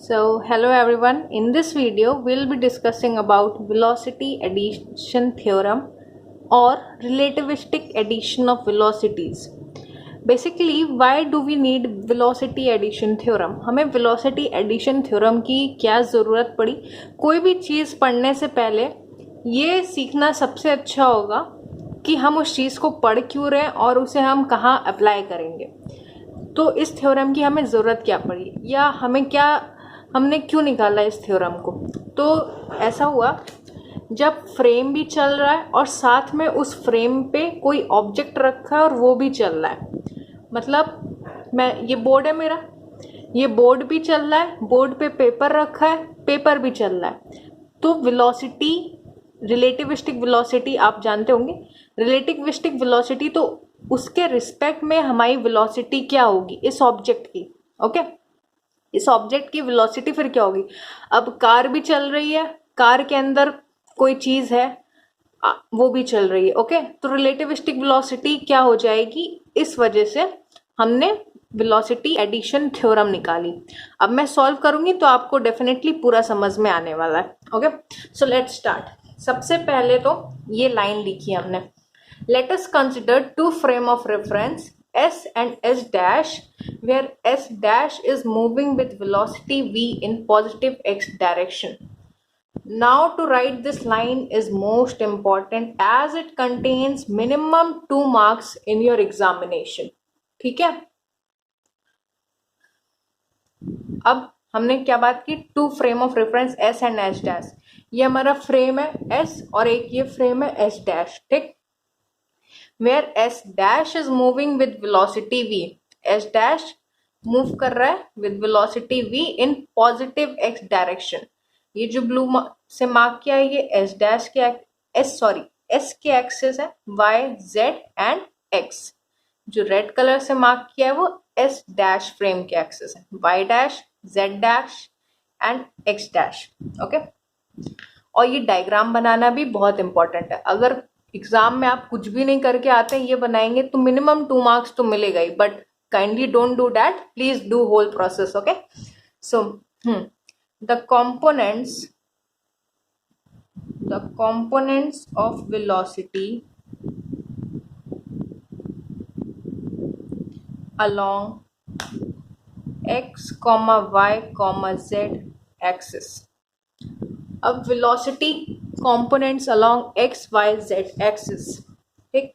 Hello everyone. In this video, we'll be discussing about velocity addition theorem or relativistic addition of velocities. Basically, why do we need velocity addition theorem? हमें velocity addition theorem की क्या ज़रूरत पड़ी? कोई भी चीज़ पढ़ने से पहले ये सीखना सबसे अच्छा होगा कि हम उस चीज़ को पढ़ क्यों रहे हैं और उसे हम कहाँ अप्लाई करेंगे. तो इस थ्योरम की हमें ज़रूरत क्या पड़ी या हमने क्यों निकाला इस थ्योरम को. तो ऐसा हुआ जब फ्रेम भी चल रहा है और साथ में उस फ्रेम पे कोई ऑब्जेक्ट रखा है और वो भी चल रहा है. मतलब ये बोर्ड है मेरा, ये बोर्ड भी चल रहा है, बोर्ड पे पेपर रखा है, पेपर भी चल रहा है. तो वेलोसिटी, रिलेटिविस्टिक वेलोसिटी आप जानते होंगे. रिलेटिविस्टिक वेलोसिटी तो उसके रिस्पेक्ट में हमारी वेलोसिटी क्या होगी इस ऑब्जेक्ट की. ओके, इस ऑब्जेक्ट की वेलोसिटी फिर क्या होगी. अब कार भी चल रही है, कार के अंदर कोई चीज है वो भी चल रही है. ओके, तो रिलेटिविस्टिक वेलोसिटी क्या हो जाएगी. इस वजह से हमने वेलोसिटी एडिशन थ्योरम निकाली. अब मैं सॉल्व करूंगी तो आपको डेफिनेटली पूरा समझ में आने वाला है. Okay, so let's start. सबसे पहले तो ये लाइन लिखी हमने. Let us consider two frame of reference S and S dash, where S dash is moving with velocity v in positive x direction. Now to write this line is most important as it contains minimum 2 marks in your examination. ठीक है. अब हमने क्या बात की, two frame of reference S and S dash. ये हमारा frame है S और एक ये फ्रेम है S dash. ठीक, where S dash is moving with velocity v. S dash move कर रहा है with velocity v in positive x direction. ये जो ब्लू से मार्क किया है ये S dash के S के एक्सेस है y, z and x. जो रेड कलर से मार्क किया है वो S dash फ्रेम के एक्सेस है y dash, z dash and x dash. Okay, और ये डायग्राम बनाना भी बहुत इंपॉर्टेंट है. अगर एग्जाम में आप कुछ भी नहीं करके आते हैं, ये बनाएंगे तो मिनिमम 2 मार्क्स तो मिलेगा ही. But kindly don't do that, please do whole process. Okay, so the components of velocity along x, y, z axis. अब velocity components along x Y z axis. ठीक,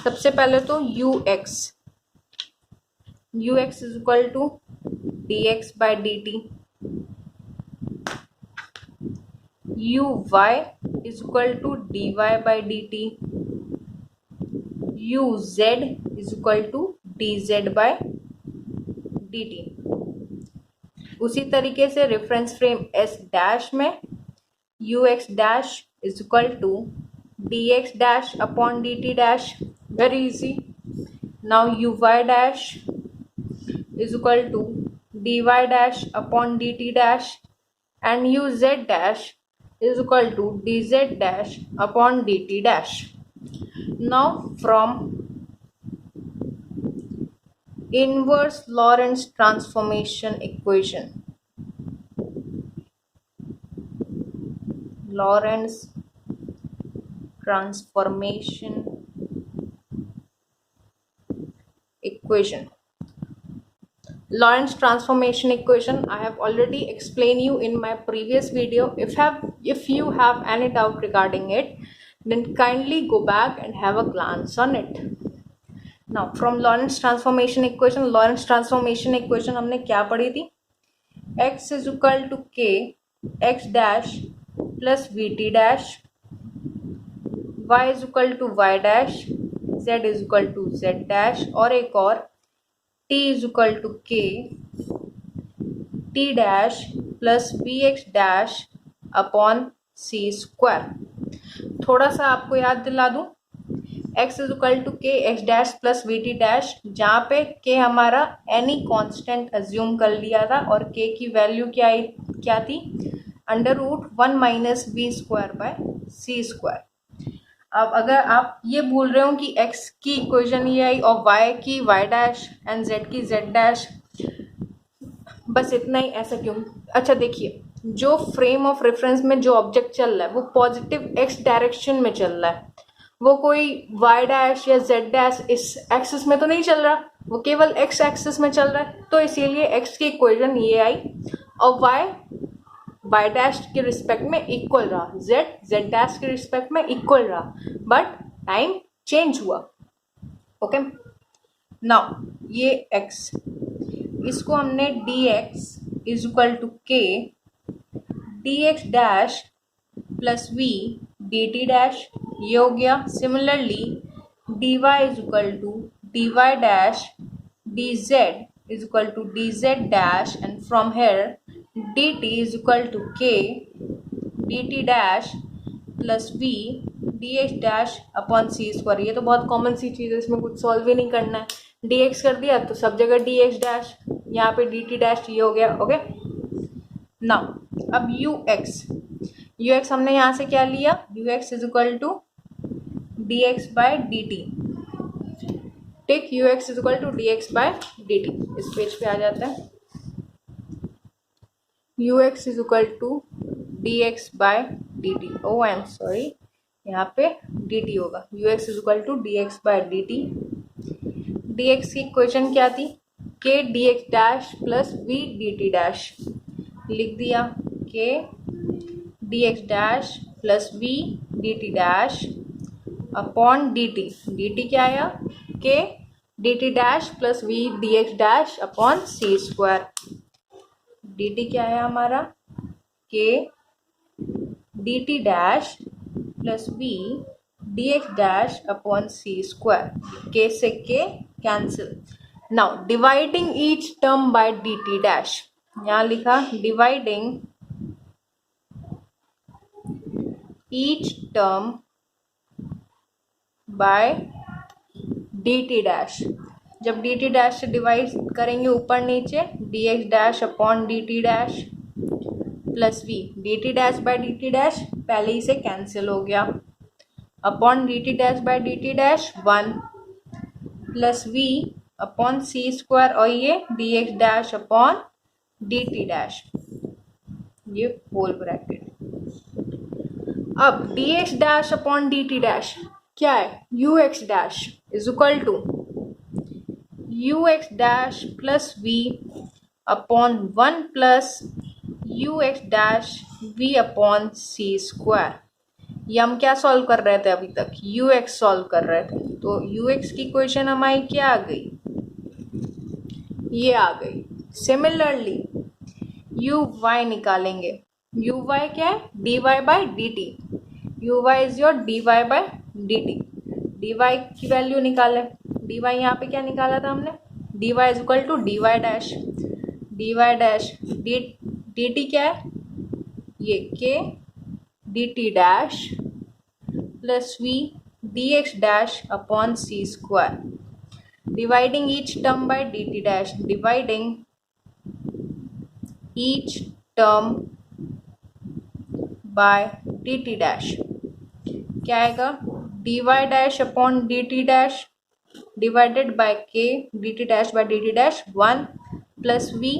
सबसे पहले तो ux is equal to dx by dt, uy is equal to dy by dt, uz is equal to dz by dt. उसी तरीके से reference frame S dash में ux dash is equal to dx dash upon dt dash. Very easy. Now uy dash is equal to dy dash upon dt dash and uz dash is equal to dz dash upon dt dash. Now from inverse Lorentz transformation equation, Lorentz transformation equation. Lorentz transformation equation I have already explained you in my previous video. If you have any doubt regarding it, then kindly go back and have a glance on it. Now from Lorentz transformation equation हमने क्या पढ़ी थी. x is equal to k x dash plus vt dash, y is equal to y dash, z is equal to z dash, और एक और t is equal to k t dash plus vx dash upon c square. थोड़ा सा आपको याद दिला दूं, x is equal to k x dash plus vt dash, जहाँ पे k हमारा एनी कांस्टेंट अज्यूम कर लिया था और k की वैल्यू क्या थी, under root 1 minus V square by C square. अब अगर आप ये बोल रहे हो कि x की इक्वेशन ये आई और y की y डैश एंड z की z डैश, बस इतना ही, ऐसा क्यों. अच्छा देखिए, जो फ्रेम ऑफ रेफरेंस में जो ऑब्जेक्ट चल रहा है वो पॉजिटिव एक्स डायरेक्शन में चल रहा है, वो कोई वाई डैश या जेड डैश इस एक्सिस में तो नहीं चल रहा, वो केवल एक्स एक्सिस में चल रहा है, तो इसीलिए एक्स की इक्वेशन ये आई और वाई डैश के रिस्पेक्ट में इक्वल रहा, जेड डैश के रिस्पेक्ट में इक्वल रहा, बट टाइम चेंज हुआ। ओके, नाउ ये एक्स, इसको हमने d x is equal to k D x dash plus we D T dash, ये हो गया। Similarly d Y is equal to D Y dash d z is equal to D Z dash and from here d t is equal to k D T dash plus we D x dash upon C square. ये तो बहुत common सी चीज़ है, इसमें कुछ solve ही नहीं करना है। D x कर दिया तो सब जगह डी एक्स डैश, यहाँ पे डी टी डैश, ये हो गया। ओके, नाउ अब यू एक्स हमने यहाँ से क्या लिया, U x is equal to D X by D T. Take U x is equal to D X by D T. इस पेज पे आ जाता है, you x is equal to D X by D T. Oh I am sorry, यहाँ पे D T होगा। U x is equal to D X by D T. D X की equation क्या थी, K D x dash plus we D T dash, लिख दिया K D x dash plus we D T dash upon D T. D T क्या आया, K D T dash plus we D x dash upon C square. D T क्या आया हमारा, K D T dash plus we D x dash upon C square. K से K cancel. Now dividing each term by D T dash, यहाँ लिखा dividing each term by D T dash. जब D T dash से divide करेंगे ऊपर नीचे, D x dash upon D T dash plus we D T dash by D T dash पहले ही से कैंसिल हो गया, upon D T dash by D T dash 1 plus we upon C square और ये D x dash upon D T dash, ये whole bracket. अब D x dash upon D T dash क्या है, you x dash is equal to you x dash plus we upon 1 plus U x dash V upon C square. ये हम क्या solve कर रहे थे अभी तक, यू एक्स सॉल्व कर रहे थे, तो यू एक्स की इक्वेशन हमारी क्या आ गई, ये आ गई। सिमिलरली यू वाई निकालेंगे, यू वाई क्या है, D Y by D T. U Y is your D Y by D T. D Y की वैल्यू निकालें, डी वाई यहाँ पे क्या निकाला था हमने, D Y is equal to D Y dash D T क्या है, ये K D T dash plus we D x dash upon C square. Dividing each term by D T dash, dividing each term by D T dash क्या आएगा, d Y dash upon D T dash divided by k D T dash by D T dash 1 plus we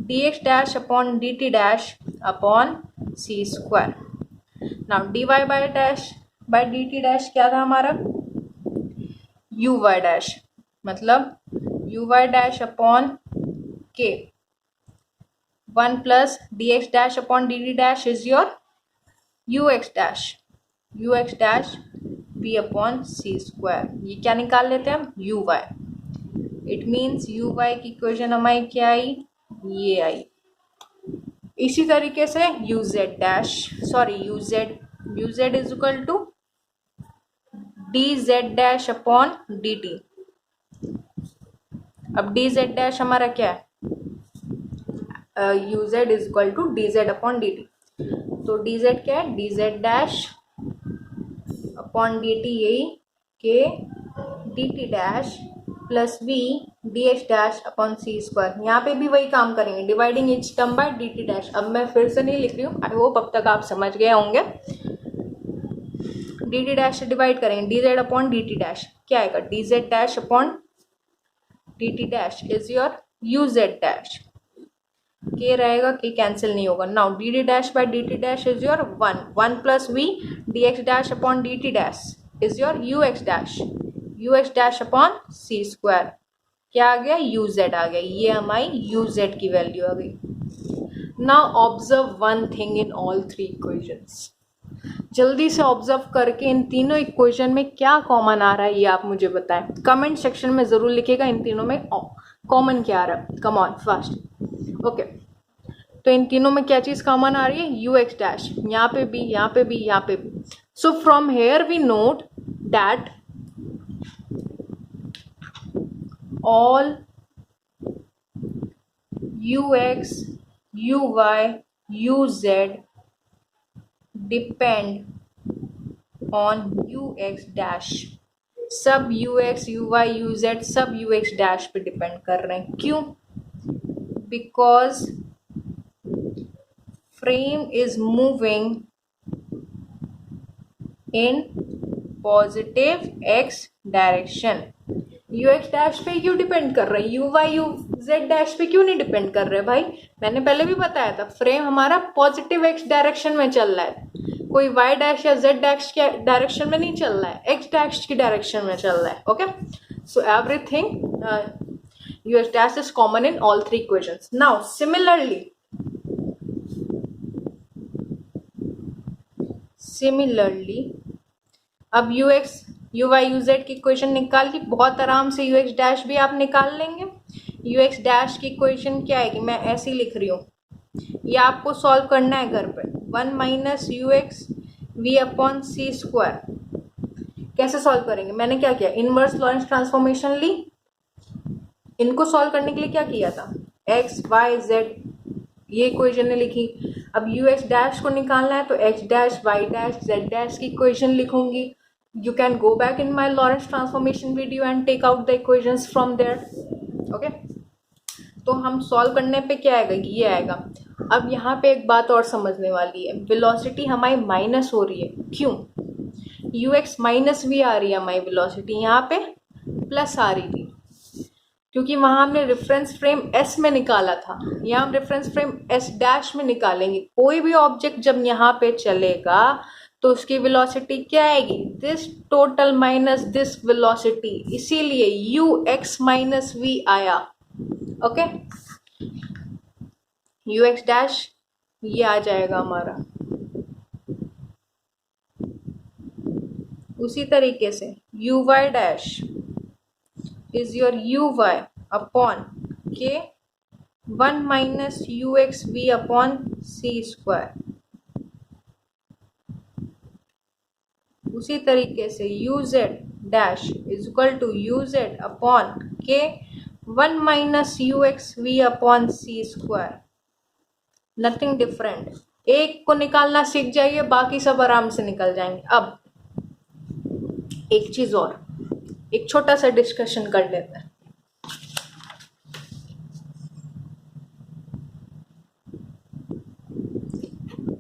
D x dash upon D T dash upon C square. Now d y by dash by D T dash क्या था हमारा, u Y dash, मतलब u Y dash upon के 1 plus d x dash upon D T dash is your U x dash B upon C square. ये क्या निकाल लेते हैं हम, U Y. It means U Y की इक्वेशन हमारी क्या आई, ये आई। इसी तरीके से U Z is equal to D Z dash upon D T. अब डी जेड डैश हमारा क्या है, U Z is equal to D Z upon D T. तो डी जेड क्या है, D Z dash upon D T, यही K D T dash plus we D x dash upon C square. यहाँ पे भी वही काम करेंगे, dividing each term by D T dash. अब मैं फिर से नहीं लिख रही हूँ, आई होप अब तक आप समझ गए होंगे। डी टी डैश से डिवाइड करेंगे, D Z upon D T dash क्या आएगा, D Z dash upon D T dash is your U Z dash K रहेगा, के कैंसिल नहीं होगा. Now D D dash by D T dash is your 1 plus we D x dash upon D T dash is your U x dash upon C square. क्या आ गया? U Z आ गया. ये हमारी you z की value आ गई. Now observe one thing in all three equations. जल्दी से ऑब्जर्व करके इन तीनों इक्वेशन में क्या कॉमन आ रहा है ये आप मुझे बताएं. कमेंट सेक्शन में जरूर लिखिएगा इन तीनों में कॉमन क्या आ रहा है. Come on fast. ओके, तो इन तीनों में क्या चीज कॉमन आ रही है? You x dash. यहाँ पे भी, यहाँ पे भी, यहाँ पे भी. So from here we note that all u x, u y, u z depend on u x dash. सब u x, u y, u z सब यू एक्स डैश पे डिपेंड कर रहे हैं. क्यों? Because frame is moving in positive x direction. U x dash पे क्यों डिपेंड कर रहा है? U y, u Z dash पे क्यों नहीं डिपेंड कर रहे भाई? मैंने पहले भी बताया था, फ्रेम हमारा पॉजिटिव एक्स डायरेक्शन में चल रहा है. कोई वाई डैश या जेड डैश के डायरेक्शन में नहीं चल रहा है, एक्स डैश की डायरेक्शन में चल रहा है. Okay, so everything u x dash is common in all three equations. Now similarly अब you x, u y, u z की इक्वेशन निकाल के बहुत आराम से यू एक्स डैश भी आप निकाल लेंगे. यू एक्स डैश की इक्वेशन क्या आएगी? मैं ऐसे ही लिख रही हूँ, ये आपको सॉल्व करना है घर पे. 1 minus U X V upon सी स्क्वायर. कैसे सॉल्व करेंगे? मैंने क्या किया? इनवर्स लॉरेंस ट्रांसफॉर्मेशन ली. इनको सॉल्व करने के लिए क्या किया था? एक्स वाई जेड ये इक्वेशन ने लिखी. अब यू एक्स डैश को निकालना है तो X dash, Y dash, Z dash की इक्वेशन लिखूंगी. You can go back in my Lorentz transformation video and take out the equations from there. Okay, तो हम सॉल्व करने पे क्या आएगा? ये आएगा. अब यहाँ पे एक बात और समझने वाली है. वेलोसिटी हमारी माइनस हो रही है. क्यों? यू एक्स माइनस वी आ रही है हमारी वेलोसिटी, यहाँ पे प्लस आ रही थी क्योंकि वहां हमने रेफरेंस फ्रेम एस में निकाला था. यहाँ हम रेफरेंस फ्रेम एस डैश में निकालेंगे. कोई भी ऑब्जेक्ट जब यहाँ पे चलेगा तो उसकी वेलोसिटी क्या आएगी? This total minus this velocity. इसीलिए यू एक्स माइनस वी आया. ओके, यू एक्स डैश ये आ जाएगा हमारा. उसी तरीके से U Y dash is your U Y upon के 1 minus U X V upon सी स्क्वायर. उसी तरीके से U Z dash is equal to U Z upon के 1 minus U X V upon सी स्क्वायर. Nothing different. एक को निकालना सीख जाइए, बाकी सब आराम से निकल जाएंगे. अब एक चीज और, एक छोटा सा डिस्कशन कर लेते हैं.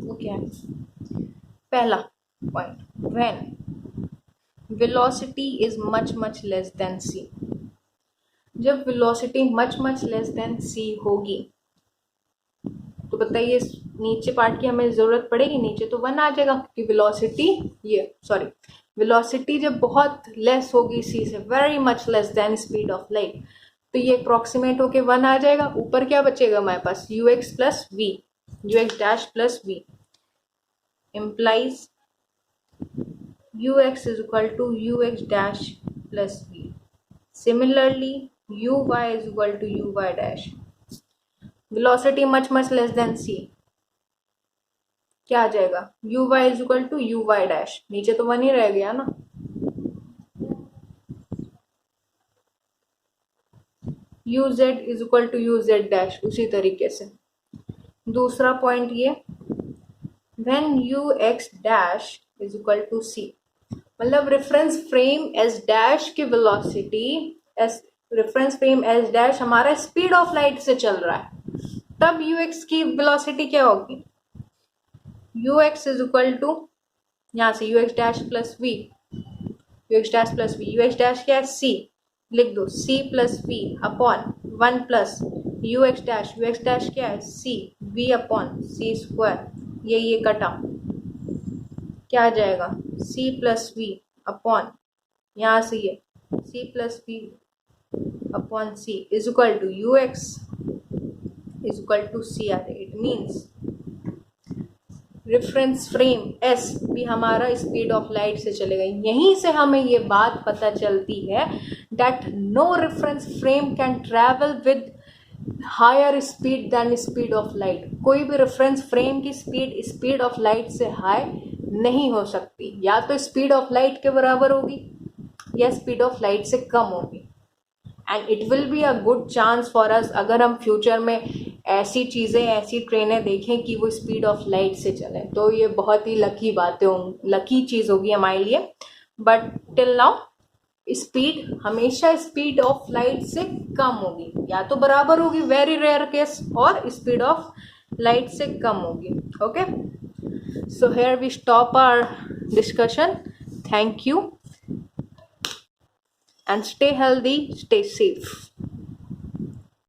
वो क्या है? पहला point, when velocity is much less than c. जब velocity much less than c होगी तो बताइए नीचे पार्ट की हमें जरूरत पड़ेगी? नीचे तो 1 आ जाएगा क्योंकि वेलोसिटी जब बहुत लेस होगी c से, very much less than speed of light, तो ये अप्रोक्सीमेट होके 1 आ जाएगा. ऊपर क्या बचेगा हमारे पास? U x plus we, you x dash plus v implies ux is equal to ux dash plus v. Similarly, uy is equal to uy dash. Velocity much less than c. क्या आ जाएगा? uy is equal to uy dash. नीचे तो 1 ही रह गया ना. uz is equal to uz dash. उसी तरीके से दूसरा पॉइंट ये, when ux dash is equal to c, मतलब रेफरेंस फ्रेम एस डैश की velocity, reference frame S dash हमारा स्पीड ऑफ लाइट से चल रहा है, तब यू एक्स की वेलोसिटी क्या होगी? U x is equal to, यहाँ से U x dash plus we, you x dash plus we, you x dash क्या है? सी. लिख दो, C plus we upon 1 plus U x dash क्या है, सी वी अपॉन सी स्क्वायर, ये कटा, क्या आ जाएगा, सी प्लस वी अपॉन, यहाँ से ये c plus we upon c is equal to you x is equal to c आ जाएगा। It means reference frame S भी हमारा स्पीड ऑफ लाइट से चलेगा। यहीं से हमें ये बात पता चलती है that no reference frame can travel with higher speed than speed of light. कोई भी रेफरेंस फ्रेम की स्पीड ऑफ लाइट से हाई नहीं हो सकती, या तो स्पीड ऑफ लाइट के बराबर होगी या स्पीड ऑफ लाइट से कम होगी। And it will be a good chance for us, अगर हम फ्यूचर में ऐसी चीज़ें, ऐसी ट्रेनें देखें कि वो स्पीड ऑफ लाइट से चले, तो ये बहुत ही लकी चीज़ होगी हमारे लिए। बट टिल नाउ स्पीड हमेशा स्पीड ऑफ लाइट से कम होगी, या तो बराबर होगी, वेरी रेयर केस, और स्पीड ऑफ लाइट से कम होगी। Okay, so here we stop our discussion. Thank you and stay healthy, stay safe.